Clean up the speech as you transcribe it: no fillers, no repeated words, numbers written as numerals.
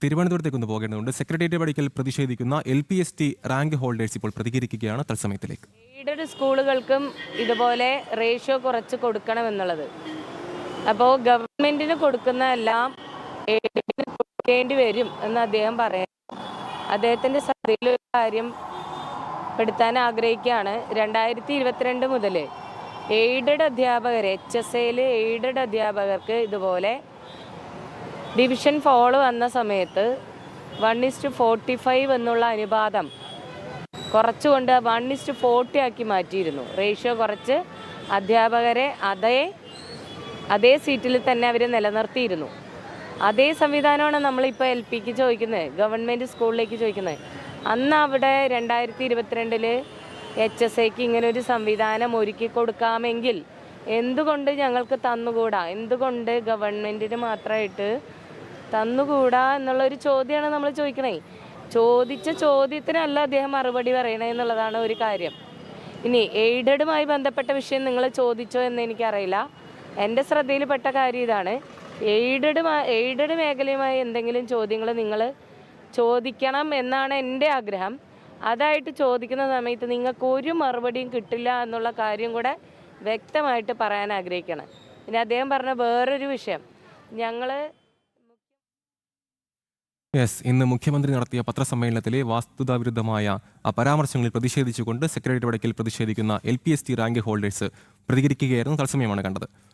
തിരുവനന്തപുരത്തേക്കൊന്ന് പോകേണ്ടതുണ്ട്. സെക്രട്ടേറിയറ്റ് പടിക്കൽ പ്രതിഷേധിക്കുന്ന LPST rank holders ഇപ്പോൾ പ്രതികരിക്കുകയാണ്. തത്സമയത്തിലേക്ക്. എയ്ഡഡ് സ്കൂളുകൾക്കും ഇതുപോലെ റേഷ്യോ കുറച്ച് കൊടുക്കണമെന്നുള്ളത്. അപ്പോൾ ഗവൺമെന്റിന് കൊടുക്കുന്ന എല്ലാം എയ്ഡഡിന് കൊടുക്കേണ്ടി വരും എന്ന് അദ്ദേഹം പറയാം. അദ്ദേഹത്തിന്റെ ശ്രദ്ധയിലൊരു കാര്യം പെടുത്താൻ ആഗ്രഹിക്കുകയാണ്. 2022 മുതൽ എയ്ഡഡ് അധ്യാപകരെ HSAയിൽ എയ്ഡഡ് അധ്യാപകർക്ക് ഇതുപോലെ ഡിവിഷൻ ഫോള് വന്ന സമയത്ത് 1:45 എന്നുള്ള അനുപാതം കുറച്ചുകൊണ്ട് 1:40 ആക്കി മാറ്റിയിരുന്നു. റേഷ്യോ കുറച്ച് അധ്യാപകരെ അതേ സീറ്റിൽ തന്നെ അവർ നിലനിർത്തിയിരുന്നു. അതേ സംവിധാനമാണ് നമ്മളിപ്പോൾ LPക്ക് ചോദിക്കുന്നത്, ഗവൺമെൻറ് സ്കൂളിലേക്ക് ചോദിക്കുന്നത്. അന്ന് അവിടെ 2022 HSAക്ക് ഇങ്ങനൊരു സംവിധാനം ഒരുക്കി കൊടുക്കാമെങ്കിൽ എന്തുകൊണ്ട് ഞങ്ങൾക്ക് തന്നുകൂടാ, എന്തുകൊണ്ട് ഗവൺമെൻറ്റിന് മാത്രമായിട്ട് തന്നുകൂടാ എന്നുള്ളൊരു ചോദ്യമാണ് നമ്മൾ ചോദിക്കണേ. ചോദിച്ച ചോദ്യത്തിനല്ല അദ്ദേഹം മറുപടി പറയണേ എന്നുള്ളതാണ് ഒരു കാര്യം. ഇനി എയ്ഡഡുമായി ബന്ധപ്പെട്ട വിഷയം നിങ്ങൾ ചോദിച്ചോ എന്ന് എനിക്കറിയില്ല. എൻ്റെ ശ്രദ്ധയിൽപ്പെട്ട കാര്യം ഇതാണ്. എയ്ഡഡ് മേഖലയുമായി എന്തെങ്കിലും ചോദ്യങ്ങൾ നിങ്ങൾ ചോദിക്കണം എന്നാണ് എൻ്റെ ആഗ്രഹം. അതായിട്ട് ചോദിക്കുന്ന സമയത്ത് നിങ്ങൾക്ക് ഒരു മറുപടിയും കിട്ടില്ല എന്നുള്ള കാര്യം കൂടെ വ്യക്തമായിട്ട് പറയാൻ ആഗ്രഹിക്കണം. പിന്നെ അദ്ദേഹം പറഞ്ഞ വേറൊരു വിഷയം, ഇന്ന് മുഖ്യമന്ത്രി നടത്തിയ പത്രസമ്മേളനത്തിലെ വസ്തുതാവിരുദ്ധമായ പരാമർശങ്ങളിൽ പ്രതിഷേധിച്ചുകൊണ്ട് സെക്രട്ടേറിയറ്റ് പടിക്കൽ പ്രതിഷേധിക്കുന്ന LPST റാങ്ക് ഹോൾഡേഴ്സ് പ്രതികരിക്കുകയായിരുന്നു. തത്സമയമാണ് കണ്ടത്.